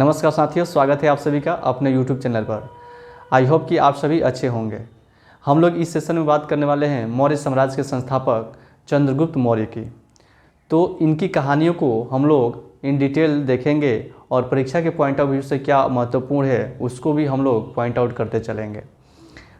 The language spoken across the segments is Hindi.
नमस्कार साथियों, स्वागत है आप सभी का अपने YouTube चैनल पर। आई होप कि आप सभी अच्छे होंगे। हम लोग इस सेशन में बात करने वाले हैं मौर्य साम्राज्य के संस्थापक चंद्रगुप्त मौर्य की। तो इनकी कहानियों को हम लोग इन डिटेल देखेंगे और परीक्षा के पॉइंट ऑफ व्यू से क्या महत्वपूर्ण है उसको भी हम लोग पॉइंट आउट करते चलेंगे।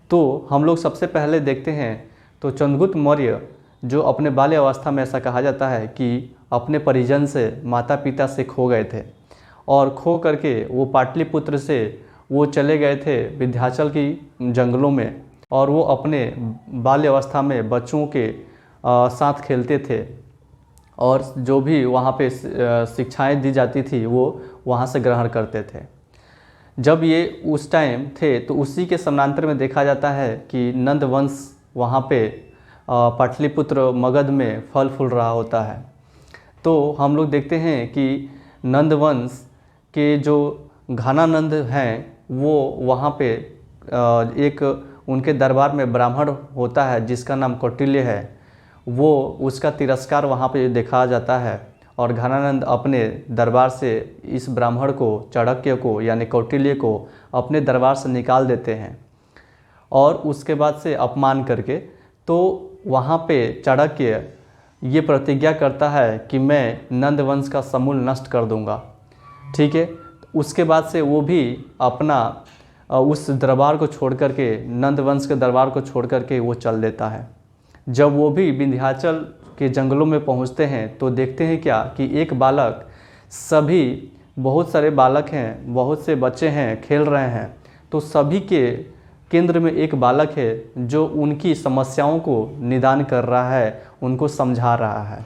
तो हम लोग सबसे पहले देखते हैं तो चंद्रगुप्त मौर्य जो अपने बाल्य अवस्था में ऐसा कहा जाता है कि अपने परिजन से, माता पिता से खो गए थे और खो करके वो पाटलिपुत्र से वो चले गए थे विंध्याचल की जंगलों में, और वो अपने बाल्य अवस्था में बच्चों के साथ खेलते थे और जो भी वहाँ पे शिक्षाएं दी जाती थी वो वहाँ से ग्रहण करते थे। जब ये उस टाइम थे तो उसी के समानांतर में देखा जाता है कि नंद वंश वहाँ पे पाटलिपुत्र मगध में फल फूल रहा होता है। तो हम लोग देखते हैं कि नंद वंश के जो घनानंद हैं वो वहाँ पे एक उनके दरबार में ब्राह्मण होता है जिसका नाम कौटिल्य है। वो उसका तिरस्कार वहाँ पे देखा जाता है और घनानंद अपने दरबार से इस ब्राह्मण को, चाणक्य को यानी कौटिल्य को अपने दरबार से निकाल देते हैं और उसके बाद से अपमान करके तो वहाँ पे चाणक्य ये प्रतिज्ञा करता है कि मैं नंद वंश का समूल नष्ट कर दूंगा। ठीक है, उसके बाद से वो भी अपना उस दरबार को छोड़ करके, नंद वंश के दरबार को छोड़ करके वो चल देता है। जब वो भी विंध्याचल के जंगलों में पहुंचते हैं तो देखते हैं क्या कि एक बालक, सभी बहुत सारे बालक हैं, बहुत से बच्चे हैं, खेल रहे हैं, तो सभी के केंद्र में एक बालक है जो उनकी समस्याओं को निदान कर रहा है, उनको समझा रहा है।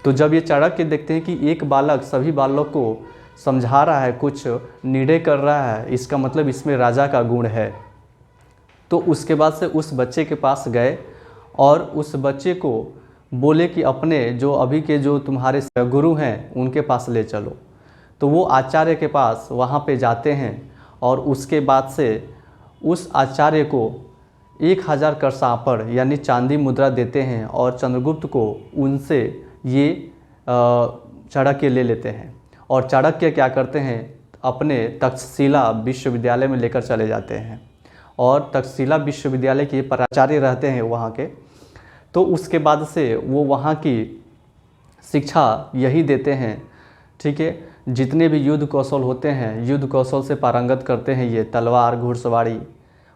तो जब ये चाणक्य देखते हैं कि एक बालक सभी बालकों को समझा रहा है, कुछ निर्णय कर रहा है, इसका मतलब इसमें राजा का गुण है। तो उसके बाद से उस बच्चे के पास गए और उस बच्चे को बोले कि अपने जो अभी के जो तुम्हारे गुरु हैं उनके पास ले चलो। तो वो आचार्य के पास वहाँ पे जाते हैं और उसके बाद से उस आचार्य को 1000 करसापड़ यानी चांदी मुद्रा देते हैं और चंद्रगुप्त को उनसे ये चाणक्य ले लेते हैं। और चाणक्य क्या करते हैं, अपने तक्षशिला विश्वविद्यालय में लेकर चले जाते हैं और तक्षशिला विश्वविद्यालय के प्राचार्य रहते हैं वहाँ के। तो उसके बाद से वो वहाँ की शिक्षा यही देते हैं। ठीक है, जितने भी युद्ध कौशल होते हैं, युद्ध कौशल से पारंगत करते हैं ये, तलवार, घुड़सवारी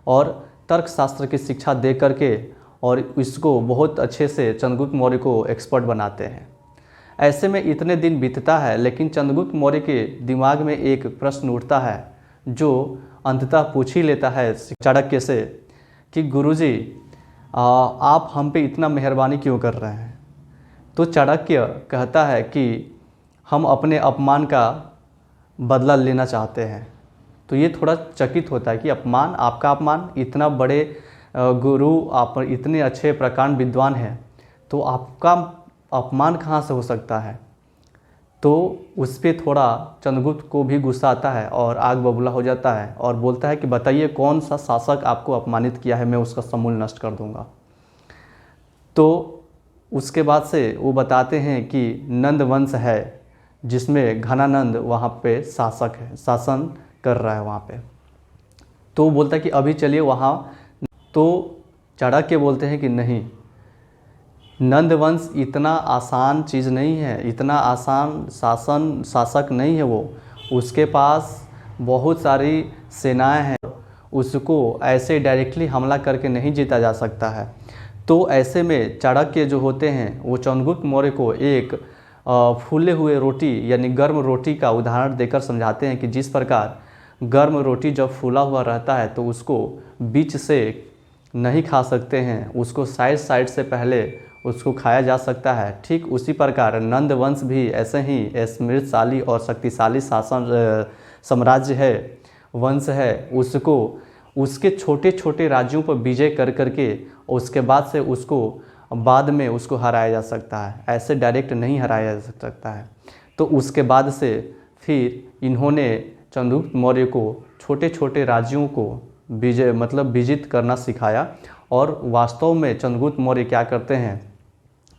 और तर्कशास्त्र की शिक्षा दे करके और इसको बहुत अच्छे से चंद्रगुप्त मौर्य को एक्सपर्ट बनाते हैं। ऐसे में इतने दिन बीतता है लेकिन चंद्रगुप्त मौर्य के दिमाग में एक प्रश्न उठता है जो अंततः पूछ ही लेता है चाणक्य से कि गुरुजी आप हम पे इतना मेहरबानी क्यों कर रहे हैं। तो चाणक्य कहता है कि हम अपने अपमान का बदला लेना चाहते हैं। तो ये थोड़ा चकित होता है कि अपमान, आपका अपमान, इतना बड़े गुरु, आप इतने अच्छे प्रकांड विद्वान हैं, तो आपका अपमान कहाँ से हो सकता है। तो उस पर थोड़ा चंद्रगुप्त को भी गुस्सा आता है और आग बबूला हो जाता है और बोलता है कि बताइए कौन सा शासक आपको अपमानित किया है, मैं उसका समूल नष्ट कर दूंगा। तो उसके बाद से वो बताते हैं कि नंद वंश है जिसमें घनानंद वहाँ पे शासक है, शासन कर रहा है वहाँ पे। तो वो बोलता है कि अभी चलिए वहाँ। तो चाणक्य बोलते हैं कि नहीं, नंद वंश इतना आसान चीज़ नहीं है, इतना आसान शासक नहीं है वो, उसके पास बहुत सारी सेनाएं हैं, उसको ऐसे डायरेक्टली हमला करके नहीं जीता जा सकता है। तो ऐसे में चाणक्य जो होते हैं वो चंद्रगुप्त मौर्य को एक फूले हुए रोटी यानी गर्म रोटी का उदाहरण देकर समझाते हैं कि जिस प्रकार गर्म रोटी जब फूला हुआ रहता है तो उसको बीच से नहीं खा सकते हैं, उसको साइड से पहले उसको खाया जा सकता है। ठीक उसी प्रकार नंद वंश भी ऐसे ही समृद्धशाली और शक्तिशाली शासन साम्राज्य है, वंश है, उसको उसके छोटे छोटे राज्यों पर विजय कर करके उसके बाद से उसको बाद में उसको हराया जा सकता है, ऐसे डायरेक्ट नहीं हराया जा सकता है। तो उसके बाद से फिर इन्होंने चंद्रगुप्त मौर्य को छोटे छोटे राज्यों को विजित करना सिखाया। और वास्तव में चंद्रगुप्त मौर्य क्या करते हैं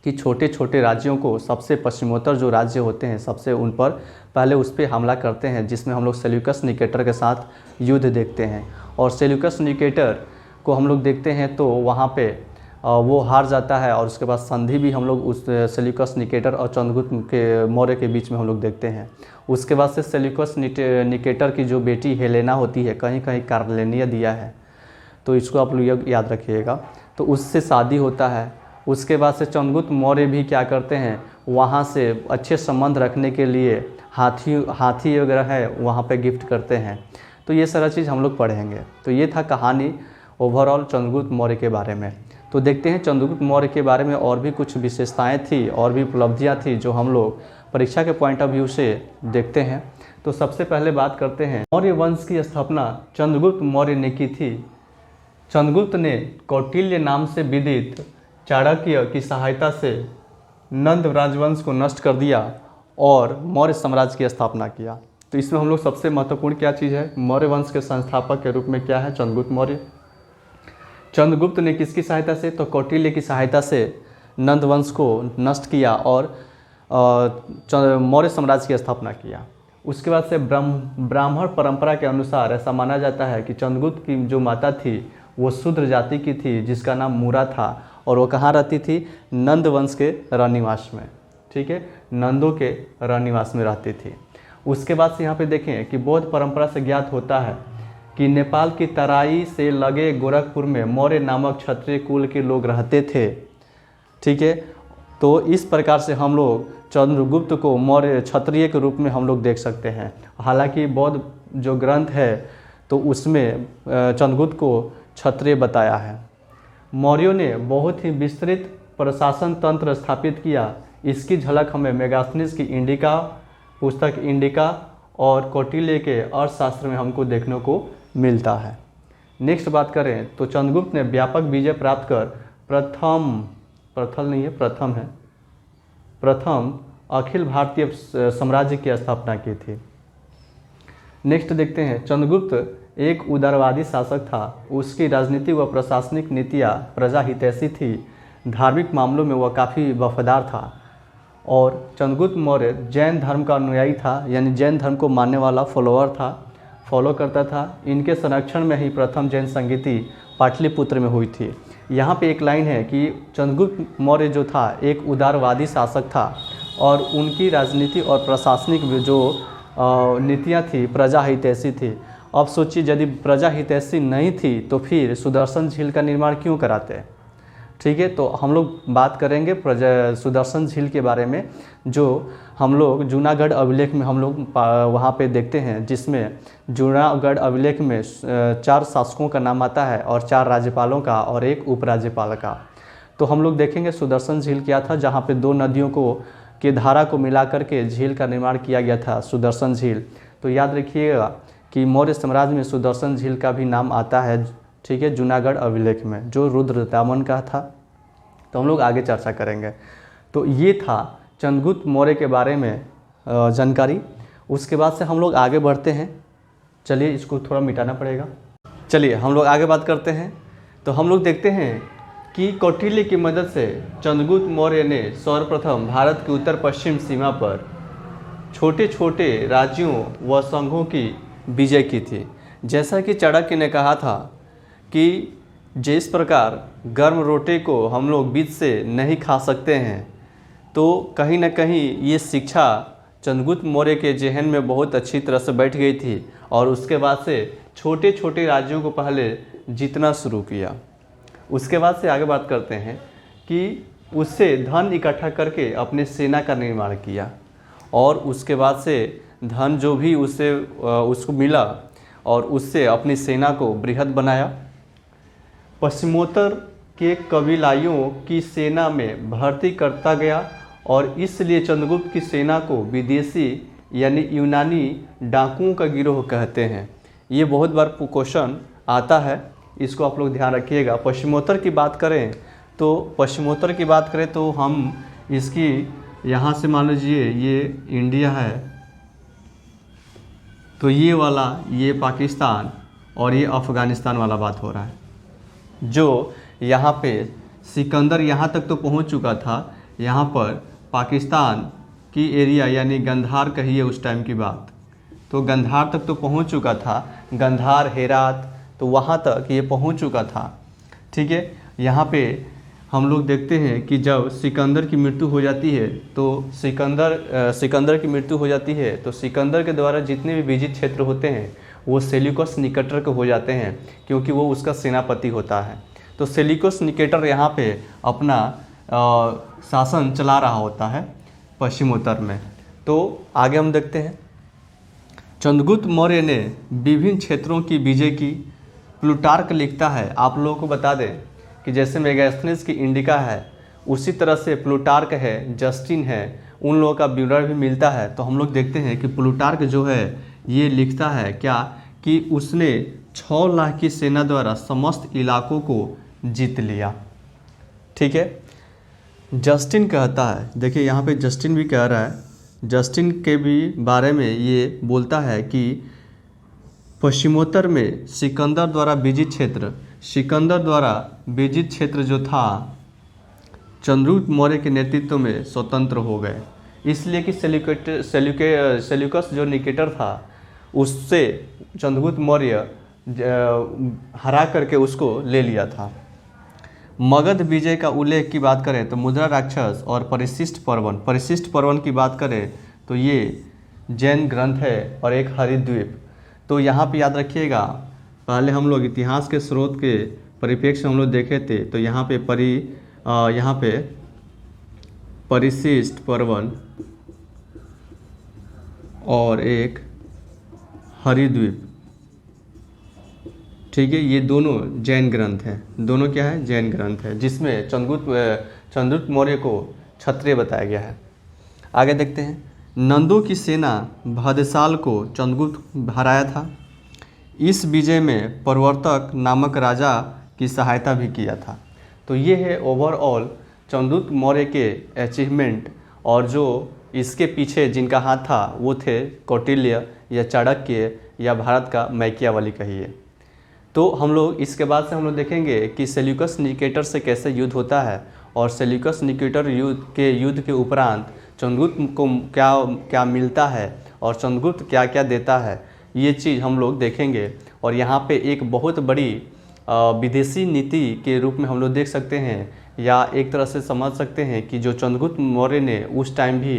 कि छोटे छोटे राज्यों को, सबसे पश्चिमोत्तर जो राज्य होते हैं सबसे उन पर पहले उस पर हमला करते हैं, जिसमें हम लोग सेल्यूकस निकेटर के साथ युद्ध देखते हैं। और सेल्यूकस निकेटर को हम लोग देखते हैं तो वहाँ पे वो हार जाता है, और उसके बाद संधि भी हम लोग उस सेल्यूकस निकेटर और चंद्रगुप्त के मौर्य के बीच में हम लोग देखते हैं। उसके बाद से सेल्यूकस निकेटर की जो बेटी हेलेना होती है, कहीं कहीं कार्लेनिया दिया है, तो इसको आप लोग याद रखिएगा, तो उससे शादी होता है। उसके बाद से चंद्रगुप्त मौर्य भी क्या करते हैं, वहाँ से अच्छे संबंध रखने के लिए हाथी वगैरह है वहाँ पे गिफ्ट करते हैं। तो ये सारा चीज़ हम लोग पढ़ेंगे। तो ये था कहानी ओवरऑल चंद्रगुप्त मौर्य के बारे में। तो देखते हैं चंद्रगुप्त मौर्य के बारे में और भी कुछ विशेषताएं थी और भी उपलब्धियां थी जो हम लोग परीक्षा के पॉइंट ऑफ व्यू से देखते हैं। तो सबसे पहले बात करते हैं, मौर्य वंश की स्थापना चंद्रगुप्त मौर्य ने की थी। चंद्रगुप्त ने कौटिल्य नाम से विदित चाणक्य की सहायता से नंद राजवंश को नष्ट कर दिया और मौर्य साम्राज्य की स्थापना किया। तो इसमें हम लोग सबसे महत्वपूर्ण क्या चीज़ है, मौर्य वंश के संस्थापक के रूप में क्या है, चंद्रगुप्त मौर्य। चंद्रगुप्त ने किसकी सहायता से, तो कौटिल्य की सहायता से नंद वंश को नष्ट किया और मौर्य साम्राज्य की स्थापना किया। उसके बाद से ब्राह्मण परंपरा के अनुसार ऐसा माना जाता है कि चंद्रगुप्त की जो माता थी वो शूद्र जाति की थी, जिसका नाम मूरा था, और वो कहाँ रहती थी, नंद वंश के रनिवास में। ठीक है, नंदों के रनिवास में रहती थी। उसके बाद से यहाँ पे देखें कि बौद्ध परंपरा से ज्ञात होता है कि नेपाल की तराई से लगे गोरखपुर में मौर्य नामक क्षत्रिय कुल के लोग रहते थे। ठीक है, तो इस प्रकार से हम लोग चंद्रगुप्त को मौर्य क्षत्रिय के रूप में हम लोग देख सकते हैं। हालांकि बौद्ध जो ग्रंथ है तो उसमें चंद्रगुप्त को क्षत्रिय बताया है। मौर्यों ने बहुत ही विस्तृत प्रशासन तंत्र स्थापित किया। इसकी झलक हमें मेगास्थनीज की इंडिका पुस्तक इंडिका और कौटिल्य के अर्थशास्त्र में हमको देखने को मिलता है। नेक्स्ट बात करें तो चंद्रगुप्त ने व्यापक विजय प्राप्त कर प्रथम अखिल भारतीय साम्राज्य की स्थापना की थी। नेक्स्ट देखते हैं, चंद्रगुप्त एक उदारवादी शासक था। उसकी राजनीतिक व प्रशासनिक नीतियाँ प्रजा हितैषी थी। धार्मिक मामलों में वह काफ़ी वफादार था और चंद्रगुप्त मौर्य जैन धर्म का अनुयायी था, यानी जैन धर्म को मानने वाला फॉलो करता था। इनके संरक्षण में ही प्रथम जैन संगीति पाटलिपुत्र में हुई थी। यहाँ पे एक लाइन है कि चंद्रगुप्त मौर्य जो था एक उदारवादी शासक था और उनकी राजनीति और प्रशासनिक जो नीतियाँ थी प्रजा हितैषी थी। अब सोचिए, यदि प्रजा हितैषी नहीं थी तो फिर सुदर्शन झील का निर्माण क्यों कराते। ठीक है, तो हम लोग बात करेंगे सुदर्शन झील के बारे में, जो हम लोग जूनागढ़ अभिलेख में हम लोग वहाँ पे देखते हैं, जिसमें जूनागढ़ अभिलेख में 4 शासकों का नाम आता है और 4 राज्यपालों का और 1 उपराज्यपाल का। तो हम लोग देखेंगे सुदर्शन झील क्या था, जहाँ पे 2 नदियों के धारा को मिला करके झील का निर्माण किया गया था, सुदर्शन झील। तो याद रखिएगा कि मौर्य साम्राज्य में सुदर्शन झील का भी नाम आता है। ठीक है, जूनागढ़ अभिलेख में, जो रुद्रदामन का था। तो हम लोग आगे चर्चा करेंगे। तो ये था चंद्रगुप्त मौर्य के बारे में जानकारी। उसके बाद से हम लोग आगे बढ़ते हैं। चलिए, इसको थोड़ा मिटाना पड़ेगा। चलिए हम लोग आगे बात करते हैं। तो हम लोग देखते हैं कि कौटिल्य की मदद से चंद्रगुप्त मौर्य ने सर्वप्रथम भारत की उत्तर पश्चिम सीमा पर छोटे छोटे राज्यों व संघों की विजय की थी। जैसा कि चाणक्य ने कहा था कि जिस प्रकार गर्म रोटी को हम लोग बीच से नहीं खा सकते हैं, तो कहीं ना कहीं ये शिक्षा चंद्रगुप्त मौर्य के जहन में बहुत अच्छी तरह से बैठ गई थी और उसके बाद से छोटे छोटे राज्यों को पहले जीतना शुरू किया। उसके बाद से आगे बात करते हैं कि उससे धन इकट्ठा करके अपने सेना का निर्माण किया और उसके बाद से धन जो भी उसको मिला और उससे अपनी सेना को बृहद बनाया। पश्चिमोत्तर के कबीलाइयों की सेना में भर्ती करता गया और इसलिए चंद्रगुप्त की सेना को विदेशी यानी यूनानी डाकुओं का गिरोह कहते हैं। ये बहुत बार क्वेश्चन आता है, इसको आप लोग ध्यान रखिएगा। पश्चिमोत्तर की बात करें तो हम इसकी यहाँ से मान लीजिए ये इंडिया है, तो ये वाला ये पाकिस्तान और ये अफ़गानिस्तान वाला बात हो रहा है। जो यहाँ पे सिकंदर यहाँ तक तो पहुँच चुका था, यहाँ पर पाकिस्तान की एरिया यानी गंधार कहिए उस टाइम की बात, तो गंधार तक तो पहुँच चुका था, गंधार हेरात तो वहाँ तक ये पहुँच चुका था। ठीक है, यहाँ पे हम लोग देखते हैं कि जब सिकंदर की मृत्यु हो जाती है तो सिकंदर की मृत्यु हो जाती है तो सिकंदर के द्वारा जितने भी विजित क्षेत्र होते हैं वो सेल्यूकस निकेटर के हो जाते हैं, क्योंकि वो उसका सेनापति होता है। तो सेल्यूकस निकेटर यहाँ पे अपना शासन चला रहा होता है पश्चिमोत्तर में। तो आगे हम देखते हैं, चंद्रगुप्त मौर्य ने विभिन्न क्षेत्रों की विजय की। प्लूटार्क लिखता है, आप लोगों को बता दें कि जैसे मेगास्थनीज की इंडिका है उसी तरह से प्लूटार्क है, जस्टिन है, उन लोगों का ब्यूरर भी मिलता है। तो हम लोग देखते हैं कि प्लूटार्क जो है ये लिखता है क्या कि उसने 6 लाख की सेना द्वारा समस्त इलाकों को जीत लिया। ठीक है, जस्टिन कहता है, देखिए यहाँ पे जस्टिन भी कह रहा है, जस्टिन के भी बारे में ये बोलता है कि पश्चिमोत्तर में सिकंदर द्वारा विजित क्षेत्र जो था चंद्रगुप्त मौर्य के नेतृत्व में स्वतंत्र हो गए, इसलिए कि सेल्यूकस जो निकेटर था उससे चंद्रगुप्त मौर्य हरा करके उसको ले लिया था। मगध विजय का उल्लेख की बात करें तो मुद्रा राक्षस और परिशिष्ट पर्वन की बात करें तो ये जैन ग्रंथ है और एक हरिद्वीप। तो यहाँ पे याद रखिएगा, पहले हम लोग इतिहास के स्रोत के परिप्रेक्ष्य हम लोग देखे थे, तो यहाँ पे परिशिष्ट पर्वन और एक हरिद्वीप, ठीक है, ये दोनों जैन ग्रंथ हैं। दोनों क्या है? जैन ग्रंथ है, जिसमें चंद्रगुप्त मौर्य को क्षत्रिय बताया गया है। आगे देखते हैं, नंदों की सेना भद्रसाल को चंद्रगुप्त हराया था। इस विजय में प्रवर्तक नामक राजा की सहायता भी किया था। तो ये है ओवरऑल चंद्रगुप्त मौर्य के अचीवमेंट, और जो इसके पीछे जिनका हाथ था वो थे कौटिल्य या चाणक्य या भारत का मैकियावली कहिए। तो हम लोग इसके बाद से हम लोग देखेंगे कि सेल्यूकस निकेटर से कैसे युद्ध होता है, और सेल्यूकस निकेटर युद्ध के उपरांत चंद्रगुप्त को क्या क्या मिलता है और चंद्रगुप्त क्या क्या देता है, ये चीज़ हम लोग देखेंगे। और यहाँ पे एक बहुत बड़ी विदेशी नीति के रूप में हम लोग देख सकते हैं, या एक तरह से समझ सकते हैं कि जो चंद्रगुप्त मौर्य ने उस टाइम भी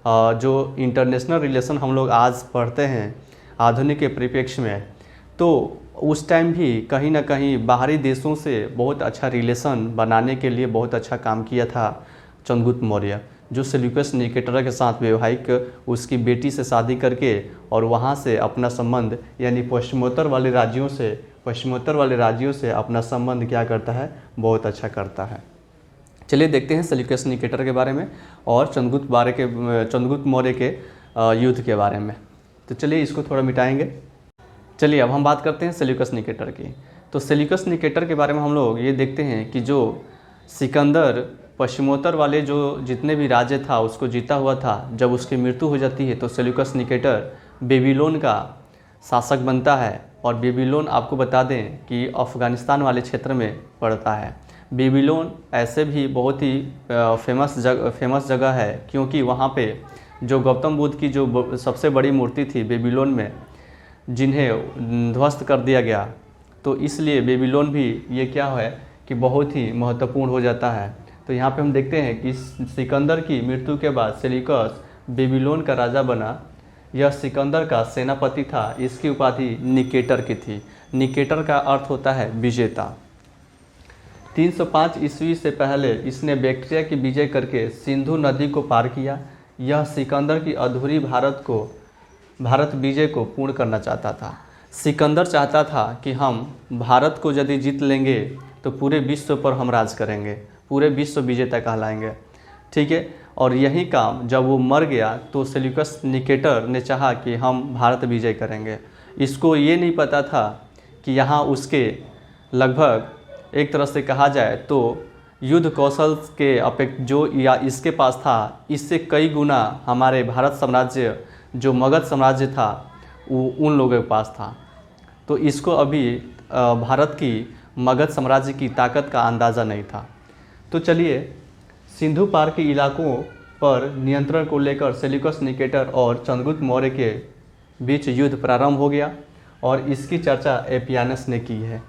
जो इंटरनेशनल रिलेशन हम लोग आज पढ़ते हैं आधुनिक के परिप्रेक्ष्य में, तो उस टाइम भी कहीं ना कहीं बाहरी देशों से बहुत अच्छा रिलेशन बनाने के लिए बहुत अच्छा काम किया था चंद्रगुप्त मौर्य, जो सेल्यूकस निकेटर के साथ वैवाहिक उसकी बेटी से शादी करके और वहाँ से अपना संबंध यानी पश्चिमोत्तर वाले राज्यों से अपना संबंध क्या करता है, बहुत अच्छा करता है। चलिए देखते हैं सेल्यूकस निकेटर के बारे में और चंद्रगुप्त मौर्य के युद्ध के बारे में। तो चलिए इसको थोड़ा मिटाएंगे। चलिए अब हम बात करते हैं सेल्यूकस निकेटर की। तो सेल्यूकस निकेटर के बारे में हम लोग ये देखते हैं कि जो सिकंदर पश्चिमोत्तर वाले जो जितने भी राज्य था उसको जीता हुआ था, जब उसकी मृत्यु हो जाती है तो सेल्यूकस निकेटर बेबीलोन का शासक बनता है। और बेबीलोन आपको बता दें कि अफ़गानिस्तान वाले क्षेत्र में पड़ता है। बेबीलोन ऐसे भी बहुत ही फेमस जगह है, क्योंकि वहाँ पे जो गौतम बुद्ध की जो सबसे बड़ी मूर्ति थी बेबीलोन में, जिन्हें ध्वस्त कर दिया गया, तो इसलिए बेबीलोन भी ये क्या है कि बहुत ही महत्वपूर्ण हो जाता है। तो यहाँ पे हम देखते हैं कि सिकंदर की मृत्यु के बाद सेल्यूकस बेबीलोन का राजा बना। यह सिकंदर का सेनापति था। इसकी उपाधि निकेटर की थी। निकेटर का अर्थ होता है विजेता। 305 ईस्वी से पहले इसने बैक्ट्रिया की विजय करके सिंधु नदी को पार किया। यह सिकंदर की अधूरी भारत विजय को पूर्ण करना चाहता था। सिकंदर चाहता था कि हम भारत को यदि जीत लेंगे तो पूरे विश्व पर हम राज करेंगे, पूरे विश्व विजेता कहलाएंगे। ठीक है, और यही काम जब वो मर गया तो सेल्यूकस निकेटर ने चाहा कि हम भारत विजय करेंगे। इसको ये नहीं पता था कि यहाँ उसके लगभग एक तरह से कहा जाए तो युद्ध कौशल के जो या इसके पास था, इससे कई गुना हमारे भारत साम्राज्य जो मगध साम्राज्य था वो उन लोगों के पास था। तो इसको अभी भारत की मगध साम्राज्य की ताकत का अंदाज़ा नहीं था। तो चलिए सिंधु पार के इलाकों पर नियंत्रण को लेकर सेल्यूकस निकेटर और चंद्रगुप्त मौर्य के बीच युद्ध प्रारंभ हो गया और इसकी चर्चा एपियानस ने की है।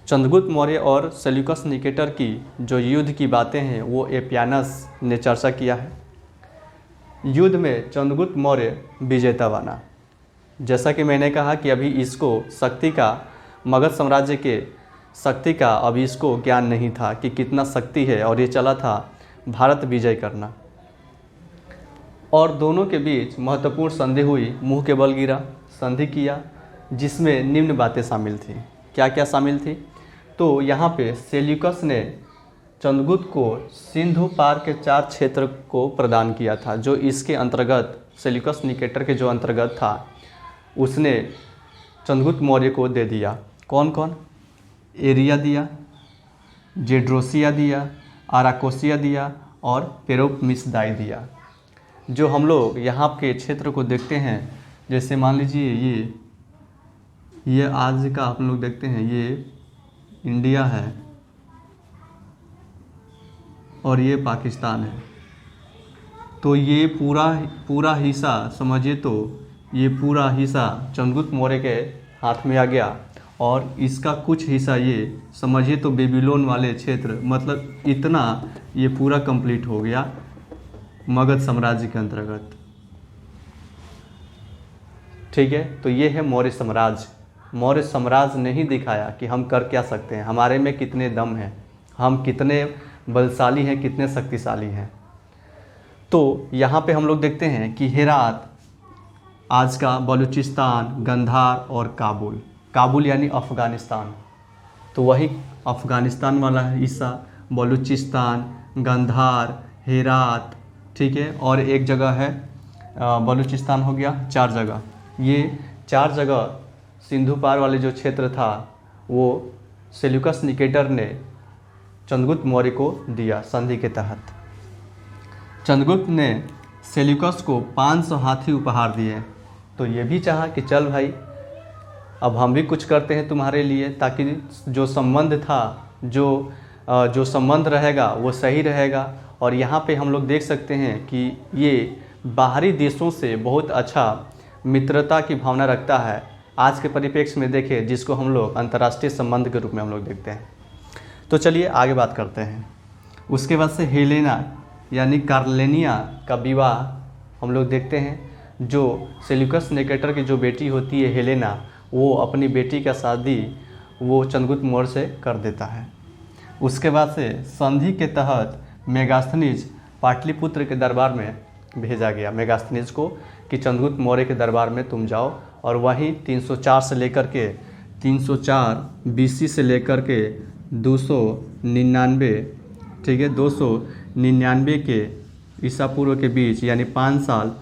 चंद्रगुप्त मौर्य और सेल्यूकस निकेटर की जो युद्ध की बातें हैं वो एपियानस ने चर्चा किया है। युद्ध में चंद्रगुप्त मौर्य विजेता बना। जैसा कि मैंने कहा कि अभी इसको शक्ति का, मगध साम्राज्य के शक्ति का अभी इसको ज्ञान नहीं था कि कितना शक्ति है, और ये चला था भारत विजय करना। और दोनों के बीच महत्वपूर्ण संधि हुई, मुंह के बल गिरा संधि किया, जिसमें निम्न बातें शामिल थी। क्या क्या शामिल थी? तो यहाँ पे सेल्यूकस ने चंद्रगुप्त को सिंधु पार के 4 क्षेत्र को प्रदान किया था, जो इसके अंतर्गत सेल्यूकस निकेटर के जो अंतर्गत था उसने चंद्रगुप्त मौर्य को दे दिया। कौन कौन? एरिया दिया, जेड्रोसिया दिया, आराकोसिया दिया और पेरोपमिसदाई दिया। जो हम लोग यहाँ के क्षेत्र को देखते हैं, जैसे मान लीजिए ये आज का आप लोग देखते हैं, ये इंडिया है और ये पाकिस्तान है। तो ये पूरा हिस्सा समझिए, तो ये पूरा हिस्सा चंद्रगुप्त मौर्य के हाथ में आ गया, और इसका कुछ हिस्सा ये समझिए तो बेबीलोन वाले क्षेत्र, मतलब इतना ये पूरा कंप्लीट हो गया मगध साम्राज्य के अंतर्गत। ठीक है, तो ये है मौर्य साम्राज्य। मौर्य साम्राज्य ने ही दिखाया कि हम कर क्या सकते हैं, हमारे में कितने दम हैं, हम कितने बलशाली हैं, कितने शक्तिशाली हैं। तो यहाँ पे हम लोग देखते हैं कि हेरात, आज का बलूचिस्तान, गंधार और काबुल। काबुल यानी अफ़गानिस्तान, तो वही अफ़गानिस्तान वाला हिस्सा, बलूचिस्तान, गंधार, हेरात, ठीक है, और एक जगह है बलूचिस्तान हो गया। 4 जगह, ये 4 जगह सिंधु पार वाले जो क्षेत्र था वो सेल्यूकस निकेटर ने चंद्रगुप्त मौर्य को दिया संधि के तहत। चंद्रगुप्त ने सेल्यूकस को 500 हाथी उपहार दिए। तो ये भी चाहा कि चल भाई, अब हम भी कुछ करते हैं तुम्हारे लिए, ताकि जो संबंध था, जो संबंध रहेगा वो सही रहेगा। और यहाँ पे हम लोग देख सकते हैं कि ये बाहरी देशों से बहुत अच्छा मित्रता की भावना रखता है। आज के परिप्रेक्ष्य में देखें, जिसको हम लोग अंतर्राष्ट्रीय संबंध के रूप में हम लोग देखते हैं। तो चलिए आगे बात करते हैं। उसके बाद से हेलेना यानी कार्लेनिया का विवाह हम लोग देखते हैं। जो सेल्यूकस निकेटर की जो बेटी होती है हेलेना, वो अपनी बेटी का शादी वो चंद्रगुप्त मौर्य से कर देता है। उसके बाद से संधि के तहत मेगास्थनीज पाटलिपुत्र के दरबार में भेजा गया, मेगास्थनीज को, कि चंद्रगुप्त मौर्य के दरबार में तुम जाओ, और वहीं 304 से लेकर के 304 BC से लेकर के 299, ठीक है, 299 के ईसा पूर्व के बीच, यानी 5 साल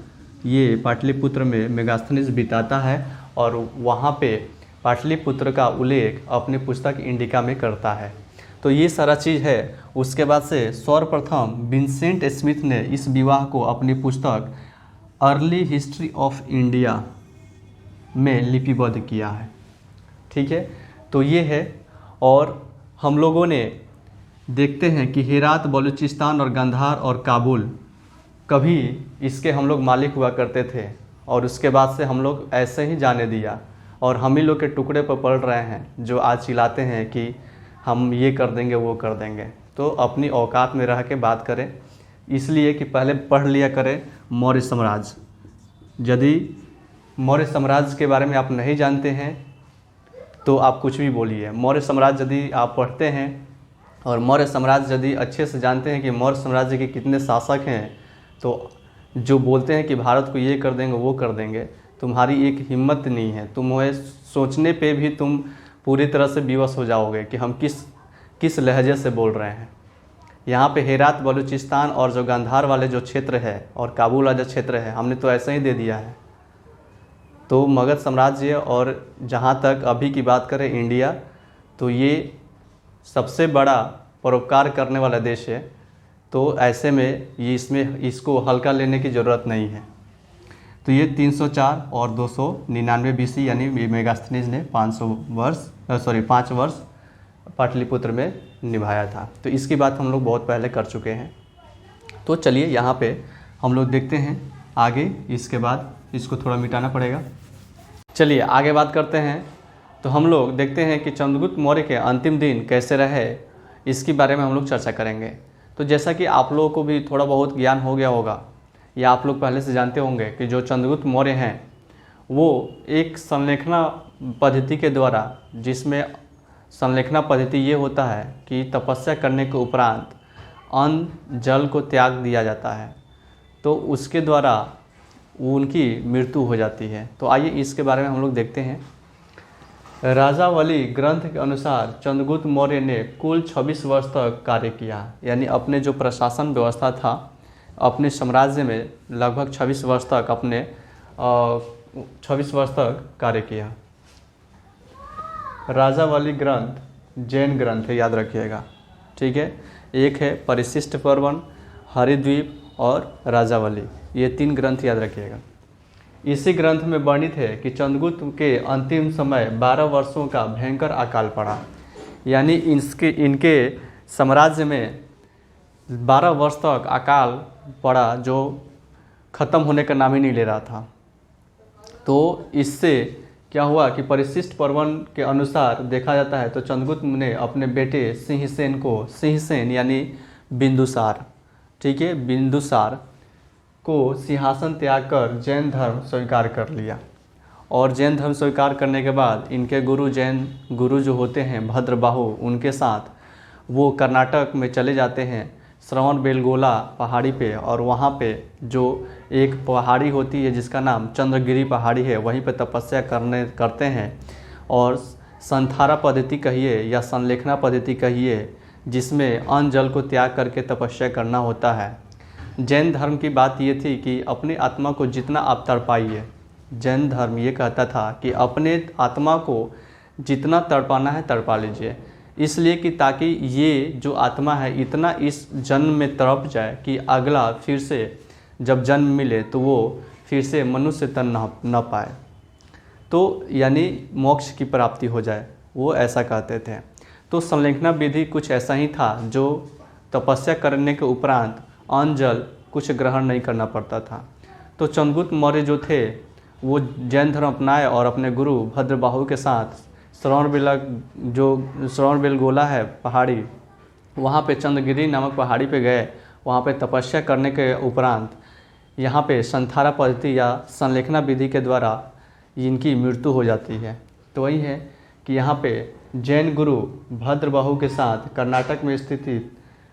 ये पाटलिपुत्र में मेगास्थनीज बिताता है, और वहाँ पे पाटलिपुत्र का उल्लेख अपनी पुस्तक इंडिका में करता है। तो ये सारा चीज़ है। उसके बाद से सर्वप्रथम विंसेंट स्मिथ ने इस विवाह को अपनी पुस्तक अर्ली हिस्ट्री ऑफ इंडिया में लिपिबद्ध किया है। ठीक है, तो ये है। और हम लोगों ने देखते हैं कि हेरात, बलूचिस्तान और गंधार और काबुल कभी इसके हम लोग मालिक हुआ करते थे, और उसके बाद से हम लोग ऐसे ही जाने दिया, और हम ही लोग के टुकड़े पर पड़ रहे हैं, जो आज चिल्लाते हैं कि हम ये कर देंगे वो कर देंगे। तो अपनी औकात में रह के बात करें, इसलिए कि पहले पढ़ लिया करें मौर्य साम्राज्य। यदि मौर्य साम्राज्य के बारे में आप नहीं जानते हैं तो आप कुछ भी बोलिए। मौर्य साम्राज्य यदि आप पढ़ते हैं और मौर्य साम्राज्य यदि अच्छे से जानते हैं कि मौर्य साम्राज्य के कितने शासक हैं, तो जो बोलते हैं कि भारत को ये कर देंगे वो कर देंगे, तुम्हारी एक हिम्मत नहीं है। तुम्हें सोचने पे भी तुम पूरी तरह से विवश हो जाओगे कि हम किस लहजे से बोल रहे हैं। यहाँ पे हेरात, बलूचिस्तान और जो गंधार वाले जो क्षेत्र है और काबुल वाला जो क्षेत्र है, हमने तो ऐसे ही दे दिया है। तो मगध साम्राज्य, और जहाँ तक अभी की बात करें इंडिया, तो ये सबसे बड़ा परोपकार करने वाला देश है। तो ऐसे में ये इसको हल्का लेने की ज़रूरत नहीं है। तो ये 304 और 299 BC यानी मेगास्थनीज ने 5 वर्ष पाटलिपुत्र में निभाया था। तो इसकी बात हम लोग बहुत पहले कर चुके हैं। तो चलिए यहाँ पे हम लोग देखते हैं आगे, इसके बाद इसको थोड़ा मिटाना पड़ेगा। चलिए आगे बात करते हैं। तो हम लोग देखते हैं कि चंद्रगुप्त मौर्य के अंतिम दिन कैसे रहे, इसके बारे में हम लोग चर्चा करेंगे। तो जैसा कि आप लोगों को भी थोड़ा बहुत ज्ञान हो गया होगा या आप लोग पहले से जानते होंगे कि जो चंद्रगुप्त मौर्य हैं वो एक संलेखना पद्धति के द्वारा, जिसमें संलेखना पद्धति ये होता है कि तपस्या करने के उपरांत अन्न जल को त्याग दिया जाता है, तो उसके द्वारा उनकी मृत्यु हो जाती है। तो आइए इसके बारे में हम लोग देखते हैं। राजावली ग्रंथ के अनुसार चंद्रगुप्त मौर्य ने कुल 26 वर्ष तक कार्य किया, यानी अपने जो प्रशासन व्यवस्था था अपने साम्राज्य में लगभग 26 वर्ष तक कार्य किया। राजावली ग्रंथ जैन ग्रंथ है, याद रखिएगा, ठीक है। एक है परिशिष्ट पर्वन, हरिद्वीप और राजावली, ये 3 ग्रंथ याद रखिएगा। इसी ग्रंथ में वर्णित है कि चंद्रगुप्त के अंतिम समय 12 वर्षों का भयंकर अकाल पड़ा, यानी इनके साम्राज्य में 12 वर्ष तक अकाल पड़ा जो ख़त्म होने का नाम ही नहीं ले रहा था। तो इससे क्या हुआ कि परिशिष्ट पर्वन के अनुसार देखा जाता है तो चंद्रगुप्त ने अपने बेटे सिंहसेन यानी बिंदुसार, ठीक है, बिंदुसार को सिंहासन त्याग कर जैन धर्म स्वीकार कर लिया। और जैन धर्म स्वीकार करने के बाद इनके जैन गुरु जो होते हैं भद्रबाहु, उनके साथ वो कर्नाटक में चले जाते हैं श्रवणबेलगोला पहाड़ी पे, और वहाँ पे जो एक पहाड़ी होती है जिसका नाम चंद्रगिरी पहाड़ी है, वहीं पे तपस्या करते हैं। और संथारा पद्धति कहिए या संलेखना पद्धति कहिए, जिसमें अन्न जल को त्याग करके तपस्या करना होता है। जैन धर्म की बात ये थी कि अपनी आत्मा को जितना आप तड़पाइए, जैन धर्म ये कहता था कि अपने आत्मा को जितना तड़पाना है तड़पा लीजिए, इसलिए कि ताकि ये जो आत्मा है इतना इस जन्म में तड़प जाए कि अगला फिर से जब जन्म मिले तो वो फिर से मनुष्य तन न पाए, तो यानी मोक्ष की प्राप्ति हो जाए, वो ऐसा कहते थे। तो संलेखना विधि कुछ ऐसा ही था, जो तपस्या करने के उपरांत अन्न जल कुछ ग्रहण नहीं करना पड़ता था। तो चंद्रगुप्त मौर्य जो थे वो जैन धर्म अपनाए और अपने गुरु भद्रबाहु के साथ श्रवणबेलगोला है पहाड़ी, वहाँ पे चंद्रगिरी नामक पहाड़ी पे गए। वहाँ पे तपस्या करने के उपरांत यहाँ पे संथारा पद्धति या संलेखना विधि के द्वारा इनकी मृत्यु हो जाती है। तो वही है कि यहाँ पे जैन गुरु भद्रबाहु के साथ कर्नाटक में स्थित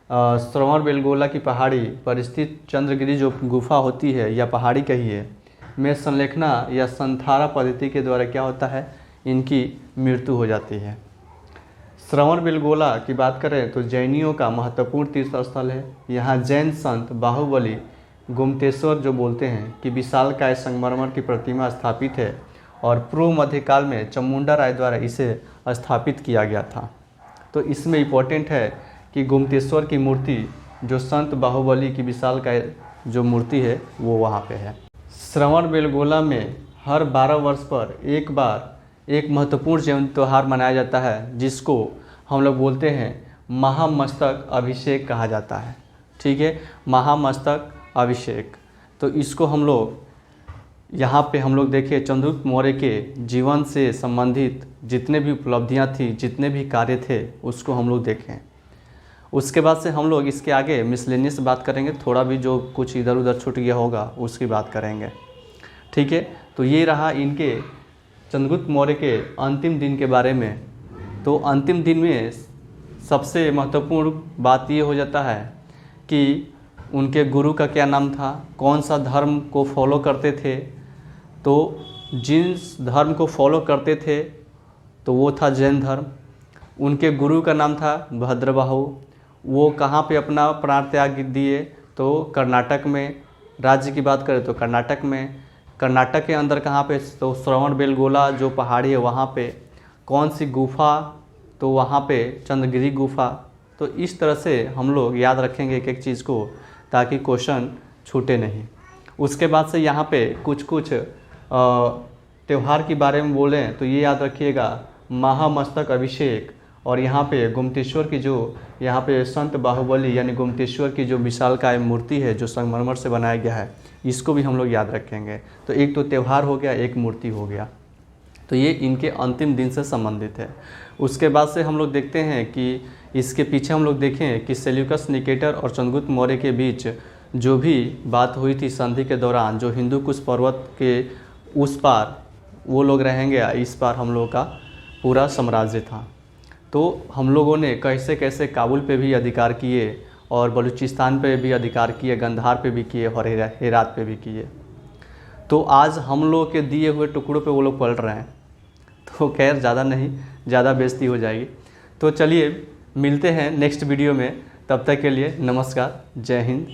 श्रवणबेलगोला की पहाड़ी पर स्थित चंद्रगिरी जो गुफा होती है या पहाड़ी कहिए, में संलेखना या संथारा पद्धति के द्वारा क्या होता है, इनकी मृत्यु हो जाती है। श्रवणबेलगोला की बात करें तो जैनियों का महत्वपूर्ण तीर्थ स्थल है। यहाँ जैन संत बाहुबली गुमतेश्वर जो बोलते हैं कि विशालकाय संगमरमर की प्रतिमा स्थापित है, और पूर्व मध्यकाल में चामुंडा राय द्वारा इसे स्थापित किया गया था। तो इसमें इम्पोर्टेंट है कि गुमतेश्वर की मूर्ति जो संत बाहुबली की विशालकाय जो मूर्ति है वो वहाँ पे है। श्रवणबेलगोला में हर 12 वर्ष पर एक बार एक महत्वपूर्ण जैन त्यौहार मनाया जाता है, जिसको हम लोग बोलते हैं महामस्तक अभिषेक कहा जाता है, ठीक है, महामस्तक अभिषेक। तो इसको हम लोग यहाँ पे हम लोग देखिए चंद्रगुप्त मौर्य के जीवन से संबंधित जितने भी उपलब्धियाँ थी, जितने भी कार्य थे, उसको हम लोग देखें। उसके बाद से हम लोग इसके आगे मिसलेनियस बात करेंगे, थोड़ा भी जो कुछ इधर उधर छूट गया होगा उसकी बात करेंगे, ठीक है। तो ये रहा इनके चंद्रगुप्त मौर्य के अंतिम दिन के बारे में। तो अंतिम दिन में सबसे महत्वपूर्ण बात ये हो जाता है कि उनके गुरु का क्या नाम था, कौन सा धर्म को फॉलो करते थे। तो जिस धर्म को फॉलो करते थे तो वो था जैन धर्म। उनके गुरु का नाम था भद्रबाहु। वो कहाँ पे अपना प्राण त्याग दिए, तो कर्नाटक में। राज्य की बात करें तो कर्नाटक में। कर्नाटक के अंदर कहाँ पे, तो श्रवणबेलगोला जो पहाड़ी है वहाँ पे। कौन सी गुफा, तो वहाँ पे चंद्रगिरी गुफा। तो इस तरह से हम लोग याद रखेंगे एक एक चीज़ को, ताकि क्वेश्चन छूटे नहीं। उसके बाद से यहाँ पे कुछ कुछ त्यौहार के बारे में बोलें तो ये याद रखिएगा, महामस्तक अभिषेक और यहाँ पे गोमतेश्वर की जो यहाँ पे संत बाहुबली यानी गोमतेश्वर की जो विशालकाय मूर्ति है जो संगमरमर से बनाया गया है, इसको भी हम लोग याद रखेंगे। तो एक तो त्यौहार हो गया, एक मूर्ति हो गया, तो ये इनके अंतिम दिन से संबंधित है। उसके बाद से हम लोग देखते हैं कि इसके पीछे हम लोग देखें कि सेल्यूकस निकेटर और चंद्रगुप्त मौर्य के बीच जो भी बात हुई थी संधि के दौरान, जो हिंदू कुश पर्वत के उस पार वो लोग रहेंगे, इस पार हम लोगों का पूरा साम्राज्य था। तो हम लोगों ने कैसे कैसे काबुल पे भी अधिकार किए और बलूचिस्तान पे भी अधिकार किए, गंधार पे भी किए और हेरात पे भी किए। तो आज हम लोग के दिए हुए टुकड़ों पे वो लोग पलट रहे हैं। तो खैर ज़्यादा नहीं, ज़्यादा बेइज्जती हो जाएगी। तो चलिए मिलते हैं नेक्स्ट वीडियो में, तब तक के लिए नमस्कार, जय हिंद।